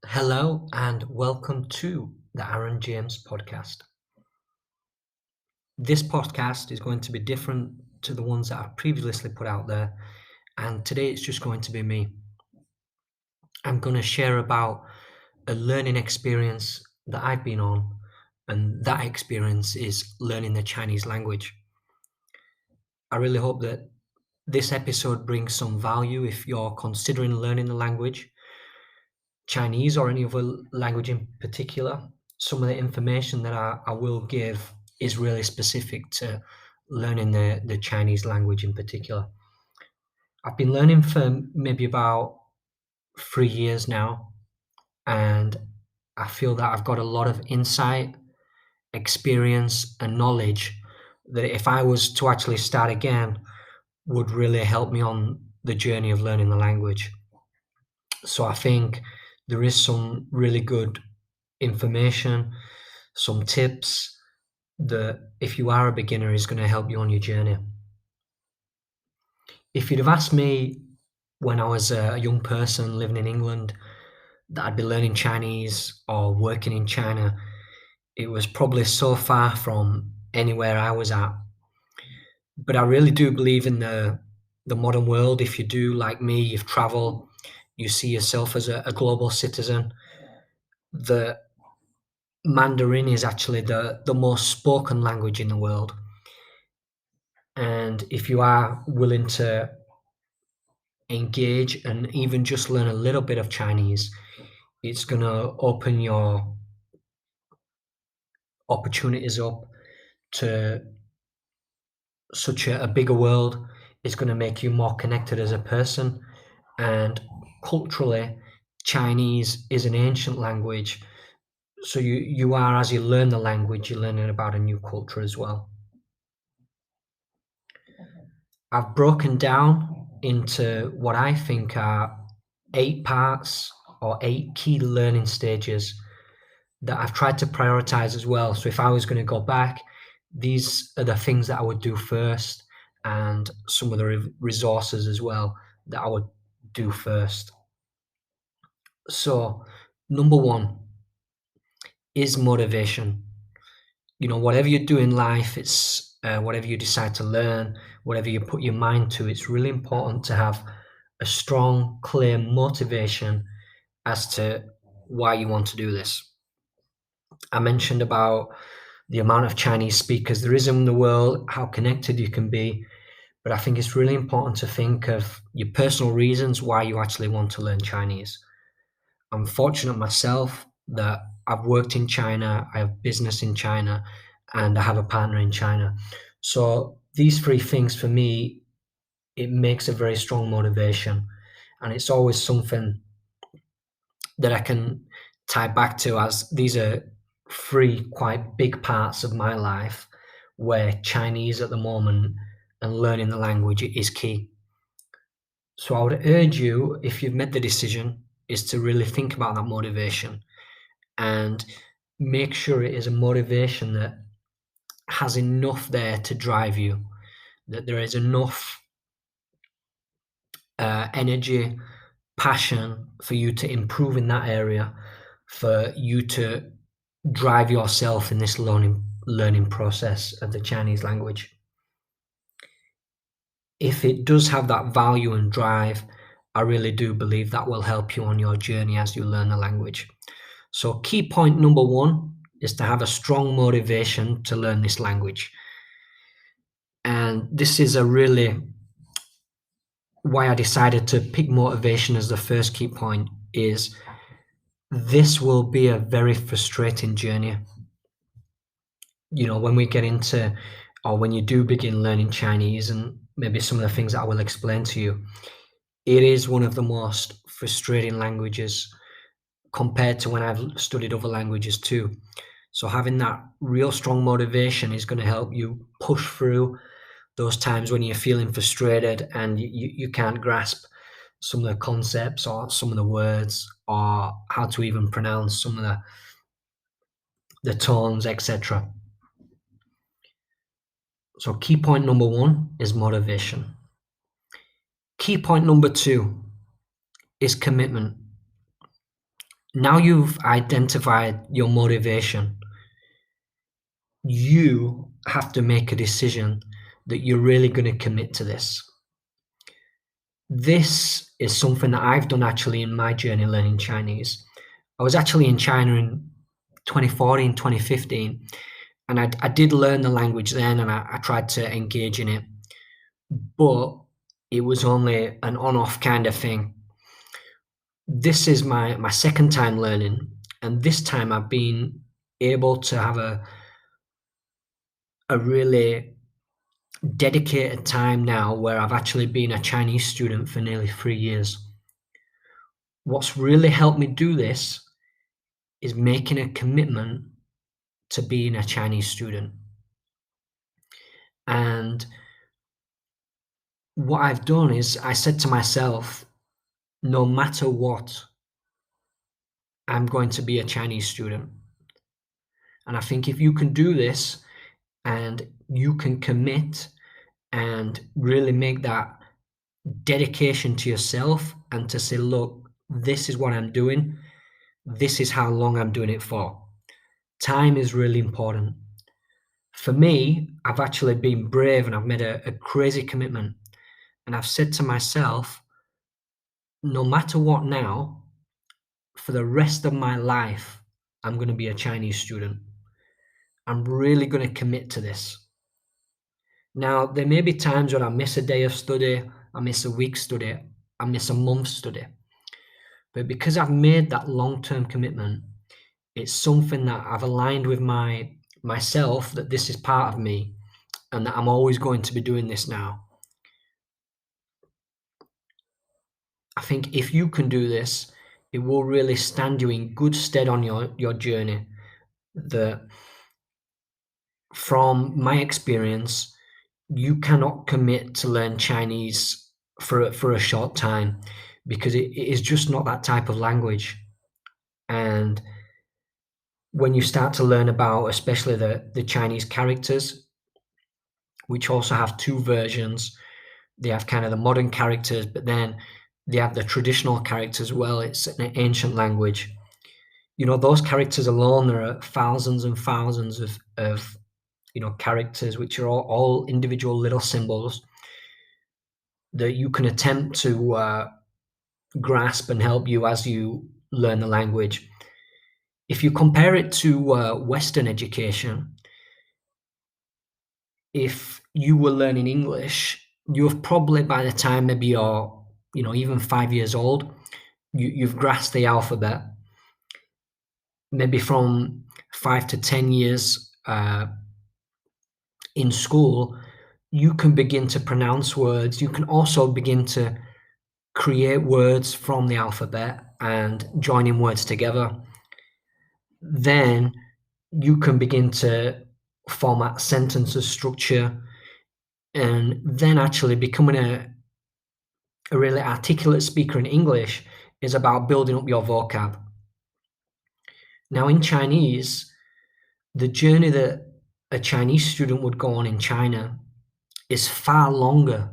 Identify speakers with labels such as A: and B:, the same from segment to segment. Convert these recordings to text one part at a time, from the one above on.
A: Hello and welcome to the Arran James Podcast. This podcast is going to be different to the ones that I've previously put out there, and today it's just going to be me. I'm going to share about a learning experience that I've been on, and that experience is learning the Chinese language. I really hope that this episode brings some value if you're considering learning the language, Chinese or any other language in particular. Some of the information that I will give is really specific to learning the Chinese language in particular. I've been learning for maybe about 3 years now, and I feel that I've got a lot of insight, experience, and knowledge that if I was to actually start again, would really help me on the journey of learning the language. So I think there is some really good information, some tips that if you are a beginner is going to help you on your journey. If you'd have asked me when I was a young person living in England that I'd be learning Chinese or working in China, it was probably so far from anywhere I was at. But I really do believe in the modern world. If you do, like me, you've traveled, you see yourself as a global citizen. The Mandarin is actually the most spoken language in the world. And if you are willing to engage and even just learn a little bit of Chinese, it's going to open your opportunities up to such a bigger world. It's going to make you more connected as a person. And culturally, Chinese is an ancient language. So you are, as you learn the language, you're learning about a new culture as well. I've broken down into what I think are 8 parts or 8 key learning stages that I've tried to prioritize as well. So if I was going to go back, these are the things that I would do first, and some of the resources as well that I would do first. So number 1 is motivation. Whatever you do in life, it's whatever you decide to learn, whatever you put your mind to, it's really important to have a strong, clear motivation as to why you want to do this. I mentioned about the amount of Chinese speakers there is in the world, how connected you can be, but I think it's really important to think of your personal reasons why you actually want to learn Chinese. I'm fortunate myself that I've worked in China, I have business in China, and I have a partner in China. So these 3 things for me, it makes a very strong motivation, and it's always something that I can tie back to, as these are 3 quite big parts of my life where Chinese at the moment and learning the language is key. So I would urge you, if you've made the decision, is to really think about that motivation and make sure it is a motivation that has enough there to drive you, that there is enough energy, passion for you to improve in that area, for you to drive yourself in this learning process of the Chinese language. If it does have that value and drive, I really do believe that will help you on your journey as you learn the language. So key point number 1 is to have a strong motivation to learn this language. And this is why I decided to pick motivation as the first key point, is this will be a very frustrating journey. When we get into, or when you do begin learning Chinese, and maybe some of the things that I will explain to you, it is one of the most frustrating languages compared to when I've studied other languages too. So having that real strong motivation is going to help you push through those times when you're feeling frustrated and you can't grasp some of the concepts or some of the words or how to even pronounce some of the tones, etc. So key point number 1 is motivation. Key point number 2 is commitment. Now you've identified your motivation, you have to make a decision that you're really going to commit to this. This is something that I've done actually in my journey learning Chinese. I was actually in China in 2014, 2015, and I did learn the language then, and I tried to engage in it, but it was only an on-off kind of thing. This is my second time learning, and this time I've been able to have a really dedicated time now where I've actually been a Chinese student for nearly 3 years. What's really helped me do this is making a commitment to being a Chinese student. And what I've done is I said to myself, no matter what, I'm going to be a Chinese student. And I think if you can do this and you can commit and really make that dedication to yourself and to say, look, this is what I'm doing. This is how long I'm doing it for. Time is really important. For me, I've actually been brave and I've made a crazy commitment. And I've said to myself, no matter what now, for the rest of my life, I'm going to be a Chinese student. I'm really going to commit to this. Now, there may be times when I miss a day of study, I miss a week's study, I miss a month's study. But because I've made that long-term commitment, it's something that I've aligned with myself that this is part of me and that I'm always going to be doing this now. I think if you can do this, it will really stand you in good stead on your journey. From my experience, you cannot commit to learn Chinese for a short time because it is just not that type of language. And when you start to learn about, especially the Chinese characters, which also have two versions, they have kind of the modern characters, but then they have the traditional characters as well. It's an ancient language. You know, those characters alone, there are thousands and thousands of characters, which are all individual little symbols that you can attempt to grasp and help you as you learn the language. If you compare it to Western education, if you were learning English, you've probably by the time maybe you're, even 5 years old, you've grasped the alphabet. Maybe from 5 to 10 years in school, you can begin to pronounce words. You can also begin to create words from the alphabet and joining words together. Then you can begin to format sentences structure, and then actually becoming a really articulate speaker in English is about building up your vocab. Now, in Chinese, the journey that a Chinese student would go on in China is far longer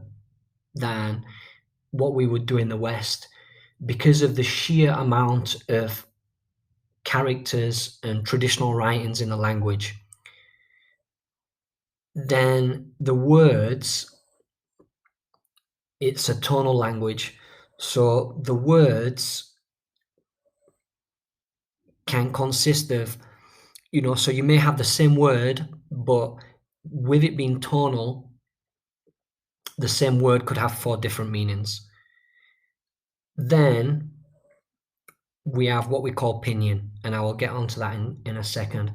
A: than what we would do in the West because of the sheer amount of characters and traditional writings in the language. Then the words, it's a tonal language. So the words can consist of, so you may have the same word, but with it being tonal, the same word could have 4 different meanings. Then we have what we call Pinyin, and I will get onto that in a second.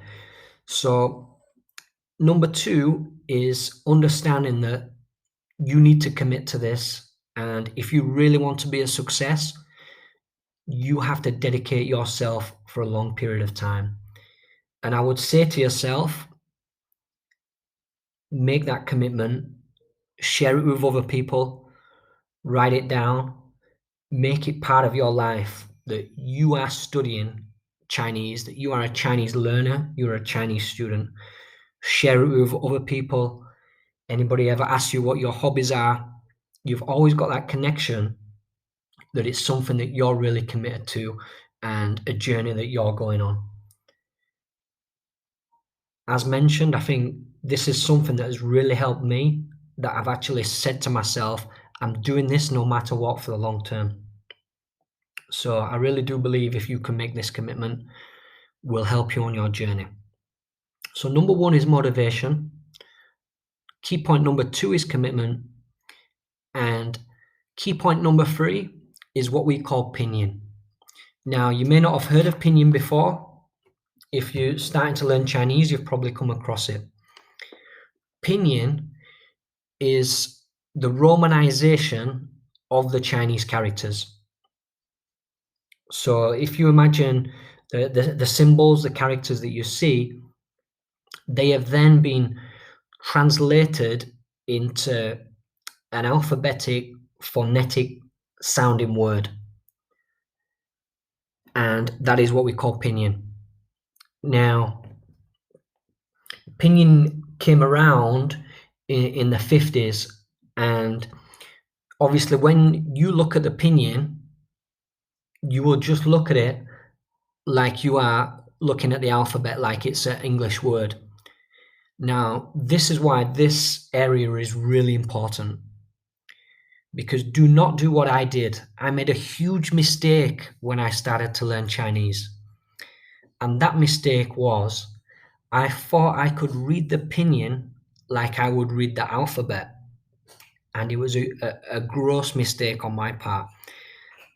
A: So number 2 is understanding that you need to commit to this, and if you really want to be a success, you have to dedicate yourself for a long period of time. And I would say to yourself, make that commitment, share it with other people, write it down, make it part of your life that you are studying Chinese, that you are a Chinese learner, you're a Chinese student. Share it with other people. Anybody ever asks you what your hobbies are, you've always got that connection that it's something that you're really committed to and a journey that you're going on. As mentioned, I think this is something that has really helped me, that I've actually said to myself, I'm doing this no matter what for the long term. So I really do believe if you can make this commitment, will help you on your journey. So number 1 is motivation. Key point number 2 is commitment. And key point number 3 is what we call Pinyin. Now, you may not have heard of Pinyin before. If you're starting to learn Chinese, you've probably come across it. Pinyin is the romanization of the Chinese characters. So if you imagine the symbols, the characters that you see, they have then been translated into an alphabetic, phonetic sounding word. And that is what we call Pinyin. Now, Pinyin came around in the 50s, and obviously when you look at the Pinyin, you will just look at it like you are looking at the alphabet, like it's an English word. Now, this is why this area is really important, because do not do what I did. I made a huge mistake when I started to learn Chinese. And that mistake was, I thought I could read the Pinyin like I would read the alphabet. And it was a gross mistake on my part,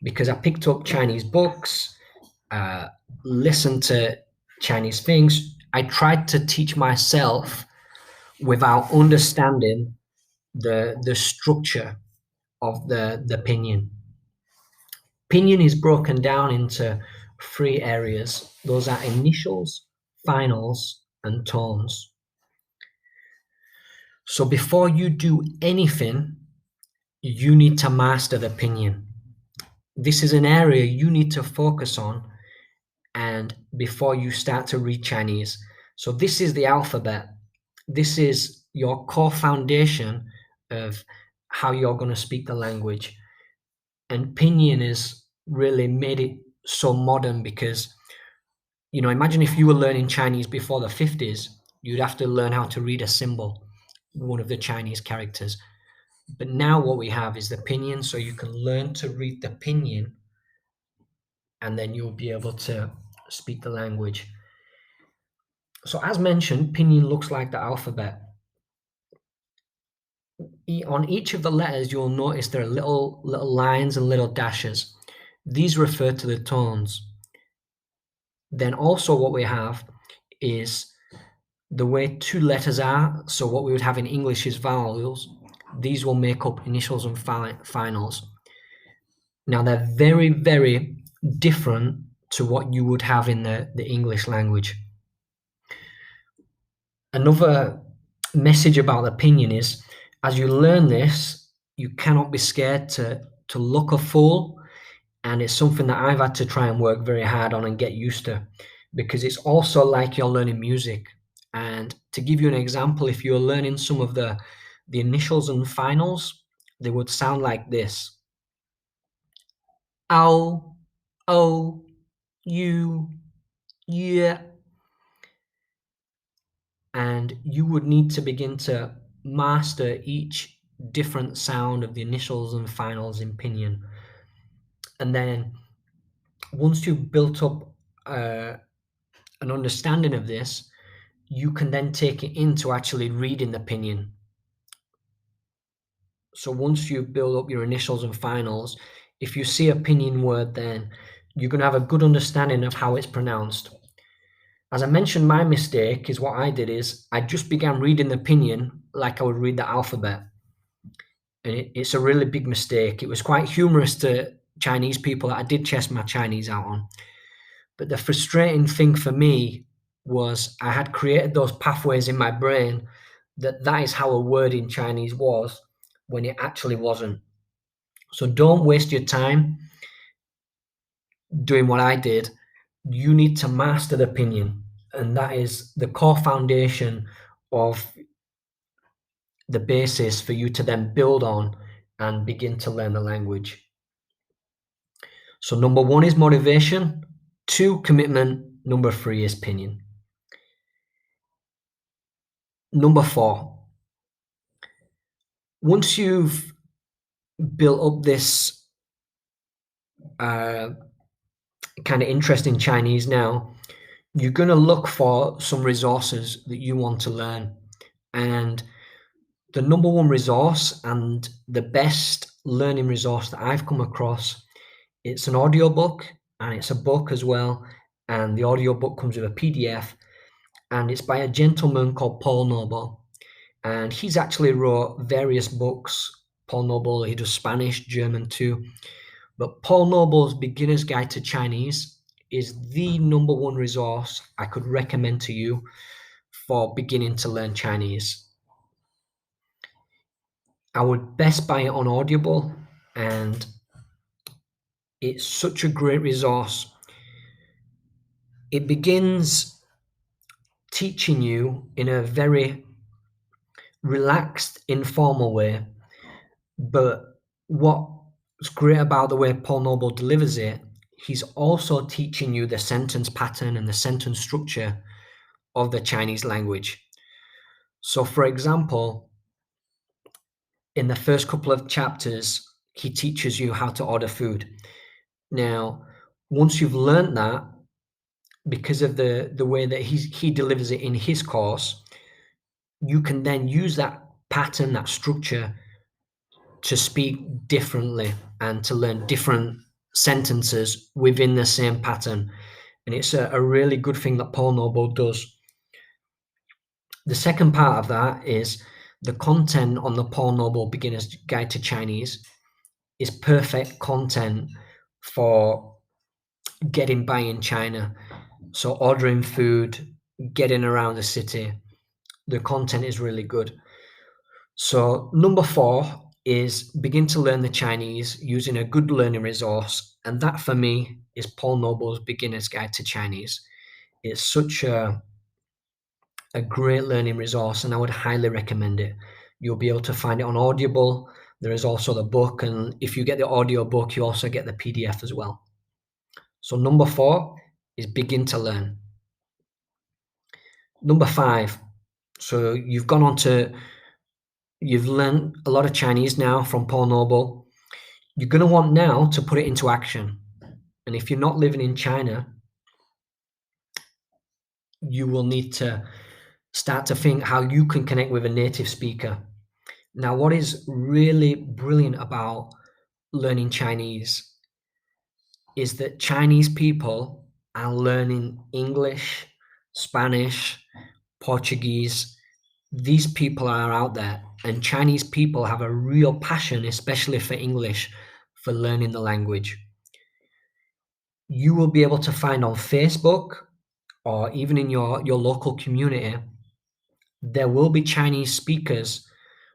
A: because I picked up Chinese books, listened to Chinese things. I tried to teach myself without understanding the structure of the Pinyin. Pinyin is broken down into 3 areas. Those are initials, finals, and tones. So before you do anything, you need to master the Pinyin. This is an area you need to focus on, and before you start to read Chinese. So this is the alphabet. This is your core foundation of how you're going to speak the language. And Pinyin has really made it so modern, because, imagine if you were learning Chinese before the 50s, you'd have to learn how to read a symbol, one of the Chinese characters. But now what we have is the Pinyin, so you can learn to read the Pinyin, and then you'll be able to speak the language. So as mentioned, Pinyin looks like the alphabet. On each of the letters, you'll notice there are little lines and little dashes. These refer to the tones. Then also what we have is the way 2 letters are. So what we would have in English is vowels. These will make up initials and finals. Now they're very, very different to what you would have in the English language. Another message about the Pinyin is, as you learn this, you cannot be scared to look a fool. And it's something that I've had to try and work very hard on and get used to, because it's also like you're learning music. And to give you an example, if you're learning some of the initials and finals, they would sound like this. Ow, O, U, yeah. And you would need to begin to master each different sound of the initials and finals in Pinyin. And then once you've built up an understanding of this, you can then take it into actually reading the Pinyin. So once you build up your initials and finals, if you see a Pinyin word, then you're going to have a good understanding of how it's pronounced. As I mentioned, my mistake is what I did is I just began reading the Pinyin like I would read the alphabet. And it's a really big mistake. It was quite humorous to Chinese people that I did test my Chinese out on. But the frustrating thing for me was I had created those pathways in my brain that is how a word in Chinese was, when it actually wasn't. So don't waste your time doing what I did. You need to master the Pinyin, and that is the core foundation of the basis for you to then build on and begin to learn the language. So number 1 is motivation. 2, commitment. Number 3 is Pinyin. Number 4, once you've built up this kind of interest in Chinese now, you're going to look for some resources that you want to learn. And the number one resource and the best learning resource that I've come across, it's an audiobook and it's a book as well. And the audiobook comes with a PDF, and it's by a gentleman called Paul Noble. And he's actually wrote various books. Paul Noble, he does Spanish, German too. But Paul Noble's Beginner's Guide to Chinese is the number one resource I could recommend to you for beginning to learn Chinese. I would best buy it on Audible, and it's such a great resource. It begins teaching you in a very relaxed, informal way, but what's great about the way Paul Noble delivers it, he's also teaching you the sentence pattern and the sentence structure of the Chinese language. So, for example, in the first couple of chapters, he teaches you how to order food. Now, once you've learned that, because of the way that he delivers it in his course, you can then use that pattern, that structure, to speak differently and to learn different sentences within the same pattern. And it's a really good thing that Paul Noble does. The second part of that is the content on the Paul Noble Beginner's Guide to Chinese is perfect content for getting by in China. So ordering food, getting around the city, the content is really good. So number 4 is begin to learn the Chinese using a good learning resource. And that for me is Paul Noble's Beginner's Guide to Chinese. It's such a great learning resource, and I would highly recommend it. You'll be able to find it on Audible. There is also the book, and if you get the audio book, you also get the PDF as well. So number 4 is begin to learn. Number 5, so you've learned a lot of Chinese now from Paul Noble. You're going to want now to put it into action. And if you're not living in China, you will need to start to think how you can connect with a native speaker. Now, what is really brilliant about learning Chinese is that Chinese people are learning English, Spanish, Portuguese. These people are out there, and Chinese people have a real passion, especially for English, for learning the language. You will be able to find on Facebook or even in your local community, there will be Chinese speakers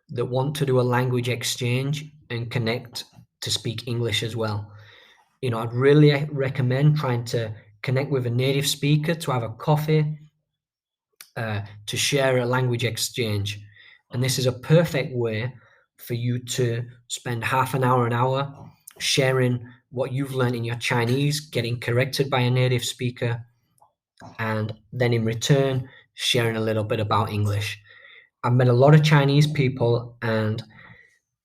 A: that want to do a language exchange and connect to speak English as well. I'd really recommend trying to connect with a native speaker to have a coffee, to share a language exchange. And this is a perfect way for you to spend half an hour sharing what you've learned in your Chinese, getting corrected by a native speaker, and then in return, sharing a little bit about English. I've met a lot of Chinese people, and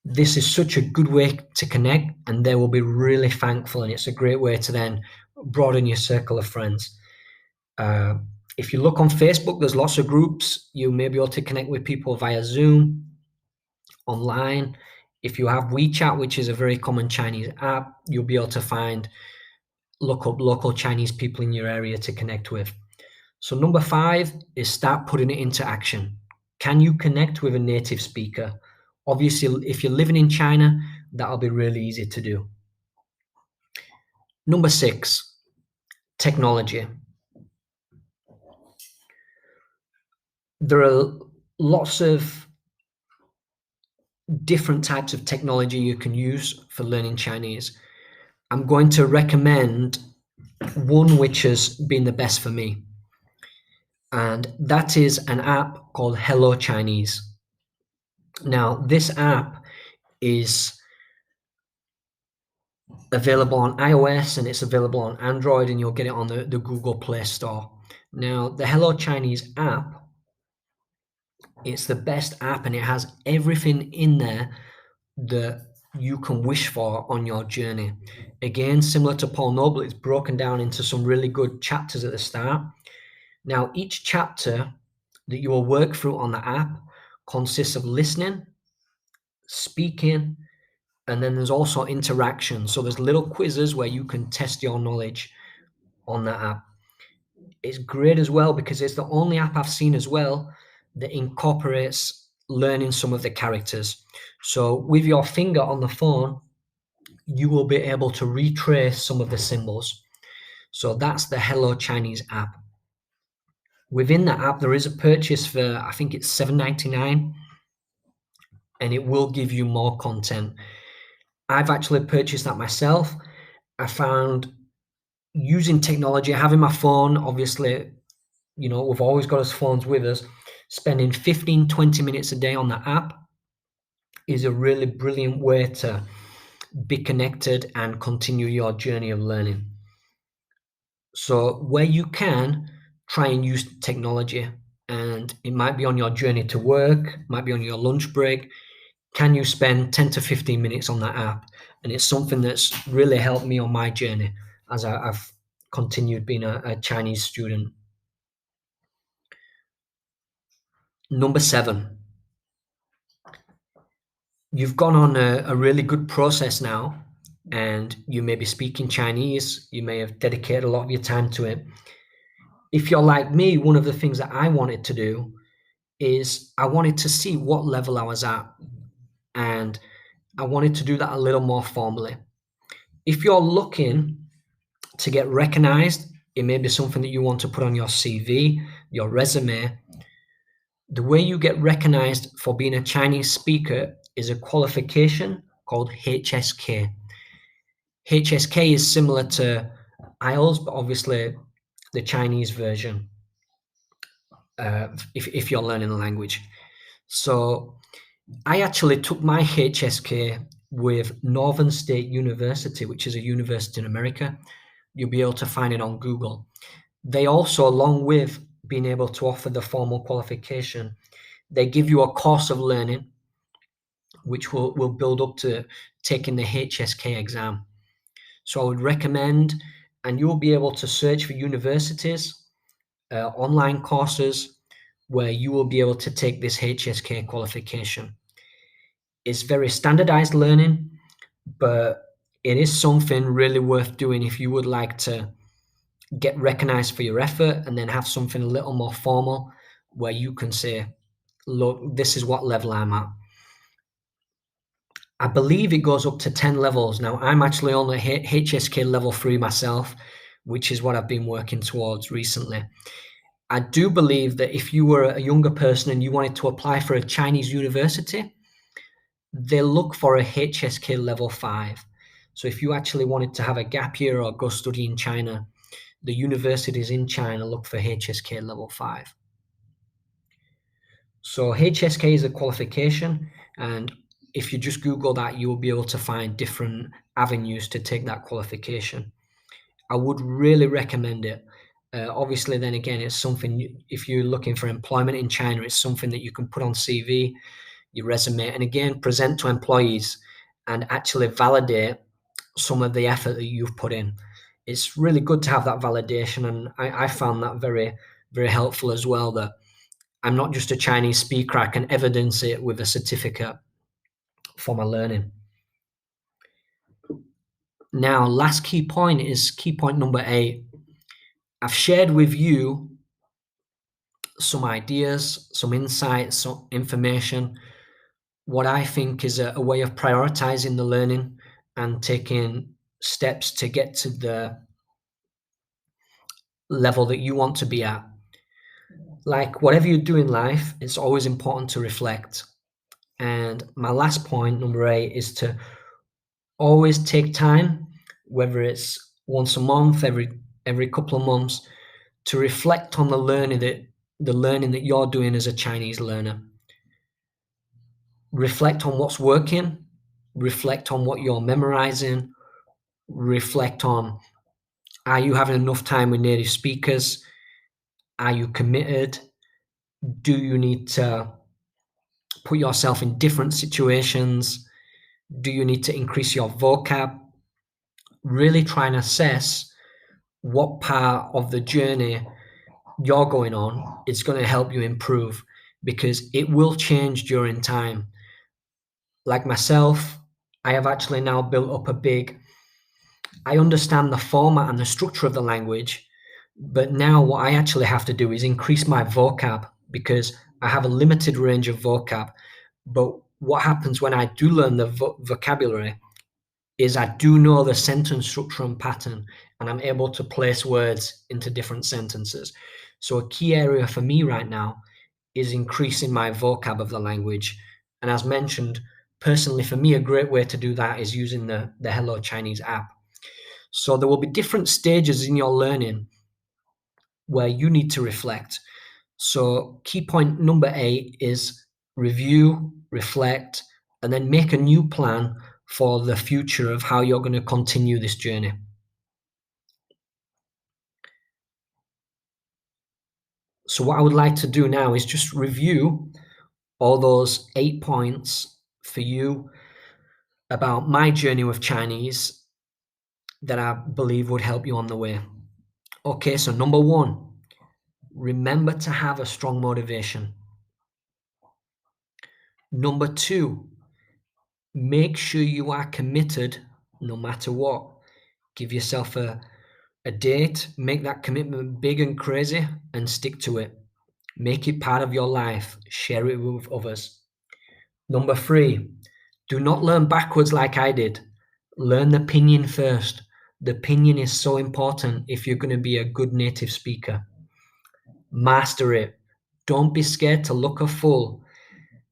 A: this is such a good way to connect, and they will be really thankful, and it's a great way to then broaden your circle of friends. If you look on Facebook, there's lots of groups. You may be able to connect with people via Zoom, online. If you have WeChat, which is a very common Chinese app, you'll be able to look up local Chinese people in your area to connect with. So number 5 is start putting it into action. Can you connect with a native speaker? Obviously, if you're living in China, that'll be really easy to do. Number 6, technology. There are lots of different types of technology you can use for learning Chinese. I'm going to recommend one which has been the best for me, and that is an app called Hello Chinese. Now, this app is available on iOS and it's available on Android, and you'll get it on the Google Play Store. Now, the Hello Chinese app, it's the best app and it has everything in there that you can wish for on your journey. Again, similar to Paul Noble, it's broken down into some really good chapters at the start. Now, each chapter that you will work through on the app consists of listening, speaking, and then there's also interaction. So there's little quizzes where you can test your knowledge on that app. It's great as well because it's the only app I've seen as well that incorporates learning some of the characters. So with your finger on the phone, you will be able to retrace some of the symbols. So that's the Hello Chinese app. Within that app, there is a purchase for, I think it's $7.99, and it will give you more content. I've actually purchased that myself. I found using technology, having my phone, obviously, we've always got our phones with us, spending 15, 20 minutes a day on the app is a really brilliant way to be connected and continue your journey of learning. So where you can, try and use technology, and it might be on your journey to work, might be on your lunch break. Can you spend 10 to 15 minutes on that app? And it's something that's really helped me on my journey as I've continued being a Chinese student. Number 7, you've gone on a really good process now, and you may be speaking Chinese. You may have dedicated a lot of your time to it. If you're like me, one of the things that I wanted to do is I wanted to see what level I was at, and I wanted to do that a little more formally. If you're looking to get recognized, it may be something that you want to put on your CV, your resume. The way you get recognized for being a Chinese speaker is a qualification called HSK. HSK is similar to IELTS, but obviously the Chinese version, if you're learning the language. So I actually took my HSK with Northern State University, which is a university in America. You'll be able to find it on Google. They also, along with being able to offer the formal qualification, they give you a course of learning, which will build up to taking the HSK exam. So I would recommend, and you'll be able to search for universities, online courses, where you will be able to take this HSK qualification. It's very standardized learning, but it is something really worth doing if you would like to get recognized for your effort and then have something a little more formal where you can say, look, this is what level I'm at. I believe it goes up to 10 levels. Now, I'm actually on the HSK level 3 myself, which is what I've been working towards recently. I do believe that if you were a younger person and you wanted to apply for a Chinese university, they look for a HSK level 5. So if you actually wanted to have a gap year or go study in China, the universities in China look for HSK level 5. So HSK is a qualification, and if you just Google that, you will be able to find different avenues to take that qualification. I would really recommend it. Obviously, then again, it's something, if you're looking for employment in China, it's something that you can put on CV, your resume, and again, present to employees and actually validate some of the effort that you've put in. It's really good to have that validation, and I found that very, very helpful as well, that I'm not just a Chinese speaker, I can evidence it with a certificate for my learning. Now, last key point is key point number 8. I've shared with you some ideas, some insights, some information, what I think is a way of prioritizing the learning and taking steps to get to the level that you want to be at. Like whatever you do in life, it's always important to reflect. And my last point, number 8, is to always take time, whether it's once a month, every couple of months, to reflect on the learning that you're doing as a Chinese learner. Reflect on what's working, reflect on what you're memorizing, reflect on, are you having enough time with native speakers? Are you committed? Do you need to put yourself in different situations? Do you need to increase your vocab? Really try and assess what part of the journey you're going on is going to help you improve, because it will change during time. Like myself, I have actually now built up I understand the format and the structure of the language, but now what I actually have to do is increase my vocab, because I have a limited range of vocab. But what happens when I do learn the vocabulary is I do know the sentence structure and pattern, and I'm able to place words into different sentences. So a key area for me right now is increasing my vocab of the language. And as mentioned, personally, for me, a great way to do that is using the Hello Chinese app. So there will be different stages in your learning where you need to reflect. So key point number 8 is review, reflect, and then make a new plan for the future of how you're going to continue this journey. So what I would like to do now is just review all those 8 points for you about my journey with Chinese that I believe would help you on the way. Okay, so number 1, remember to have a strong motivation. Number 2, make sure you are committed no matter what. Give yourself a date, make that commitment big and crazy, and stick to it. Make it part of your life. Share it with others. Number 3, do not learn backwards like I did. Learn the Pinyin first. The Pinyin is so important if you're going to be a good native speaker. Master it. Don't be scared to look a fool.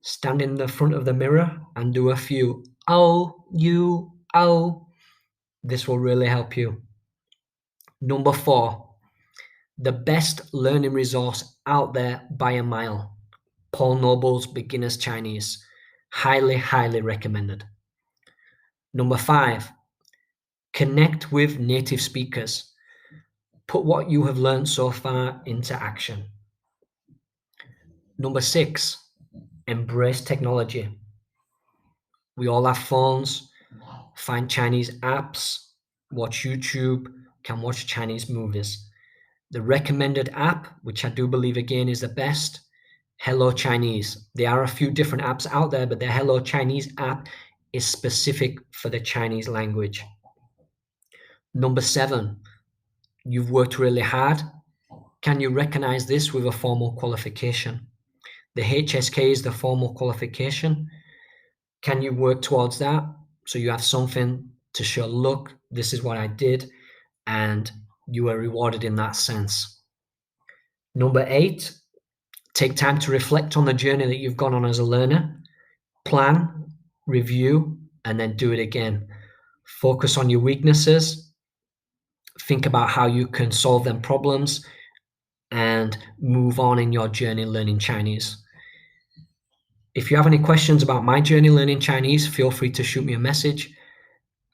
A: Stand in the front of the mirror and do a few oh, you, oh. This will really help you. Number 4, the best learning resource out there by a mile. Paul Noble's Beginner's Chinese. Highly, highly recommended. Number 5, connect with native speakers. Put what you have learned so far into action. Number 6, embrace technology. We all have phones. Find Chinese apps, watch YouTube, can watch Chinese movies. The recommended app, which I do believe again is the best, Hello Chinese. There are a few different apps out there, but the Hello Chinese app is specific for the Chinese language. Number 7, you've worked really hard. Can you recognize this with a formal qualification? The HSK is the formal qualification. Can you work towards that so you have something to show, look, this is what I did, and you are rewarded in that sense? Number 8, take time to reflect on the journey that you've gone on as a learner. Plan, review, and then do it again. Focus on your weaknesses. Think about how you can solve them problems and move on in your journey learning Chinese. If you have any questions about my journey learning Chinese, feel free to shoot me a message.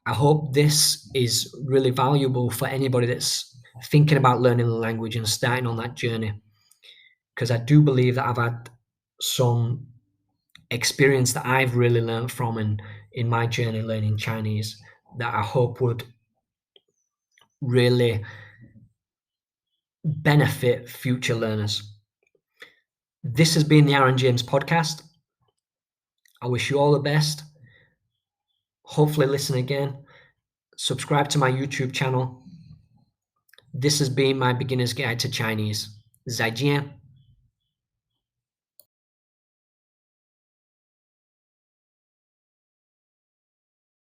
A: I hope this is really valuable for anybody that's thinking about learning the language and starting on that journey, because I do believe that I've had some experience that I've really learned from in my journey learning Chinese that I hope would really benefit future learners. This has been the Arran James Podcast. I wish you all the best. Hopefully listen again. Subscribe to my YouTube channel. This has been my beginner's guide to Chinese. 再见.